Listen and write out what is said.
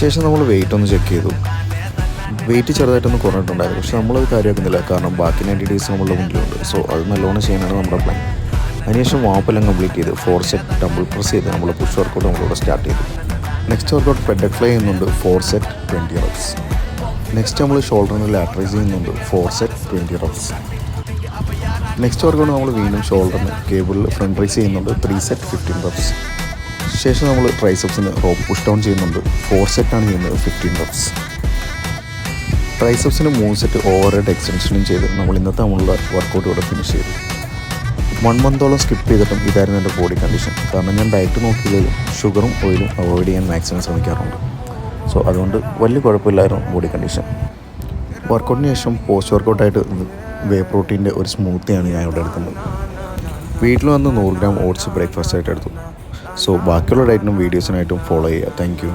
ശേഷം നമ്മൾ വെയിറ്റ് ഒന്ന് ചെക്ക് ചെയ്തു. വെയിറ്റ് ചെറുതായിട്ടൊന്ന് കുറഞ്ഞിട്ടുണ്ടായിരുന്നു. പക്ഷെ നമ്മളത് കാര്യമാക്കുന്നില്ല, കാരണം ബാക്കി 90 ഡേയ്സ് നമ്മളുടെ മുന്നിലുണ്ട്. സോ അത് നല്ലോണം ചെയ്യാനാണ് നമ്മുടെ പ്ലാൻ. അതിനുശേഷം വാപ്പെല്ലാം കംപ്ലീറ്റ് ചെയ്ത് 4 സെറ്റ് ഡബിൾ പ്രസ് ചെയ്ത് നമ്മൾ പുഷ് വർക്കൗട്ട് നമ്മളിവിടെ സ്റ്റാർട്ട് ചെയ്തു. നെക്സ്റ്റ് വർക്കൗട്ട് പെഡൽ ഫ്ലൈ ചെയ്യുന്നുണ്ട് 4 സെറ്റ് 20 റെപ്സ്. നെക്സ്റ്റ് നമ്മൾ ഷോൾഡറിന് ലാറ്ററൈസ് ചെയ്യുന്നുണ്ട് 4 സെറ്റ് 20 റെപ്സ്. നെക്സ്റ്റ് വർക്കൗട്ട് നമ്മൾ വീണ്ടും ഷോൾഡറിന് കേബിളിൽ ഫ്രണ്ട് റൈസ് ചെയ്യുന്നുണ്ട് 3 സെറ്റ് 15 റെപ്സ്. ശേഷം നമ്മൾ ട്രൈസെപ്സിന് റോപ്പ് പുഷ് ഡൗൺ ചെയ്യുന്നുണ്ട് 4 സെറ്റാണ് ചെയ്യുന്നത് 15 റെപ്സ്. ട്രൈസെപ്സിന് 3 സെറ്റ് ഓവർ ഹെഡ് എക്സ്റ്റൻഷനും ചെയ്ത് നമ്മൾ ഇന്നത്തെ നമ്മളുടെ വർക്കൗട്ട് ഇവിടെ ഫിനിഷ് ചെയ്തു. 1 മന്തോളം സ്കിപ്പ് ചെയ്തിട്ടും ഇതായിരുന്നു എൻ്റെ ബോഡി കണ്ടീഷൻ. കാരണം ഞാൻ ഡയറ്റ് നോക്കിയതിലും ഷുഗറും ഓയിലും അവോയ്ഡ് ചെയ്യാൻ മാക്സിമം ശ്രമിക്കാറുണ്ട്. സോ അതുകൊണ്ട് വലിയ കുഴപ്പമില്ലായിരുന്നു ബോഡി കണ്ടീഷൻ. വർക്കൗട്ടിന് ശേഷം പോസ്റ്റ് വർക്കൗട്ടായിട്ട് വേ പ്രോട്ടീൻ്റെ ഒരു സ്മൂത്തിയാണ് ഞാൻ ഇവിടെ എടുക്കുന്നത്. വീട്ടിൽ വന്ന് 100 ഗ്രാം ഓട്സ് ബ്രേക്ക്ഫാസ്റ്റ് ആയിട്ട് എടുത്തു. സോ ബാക്കിയുള്ള ഡയറ്റിനും വീഡിയോസിനായിട്ടും ഫോളോ ചെയ്യുക. Thank you.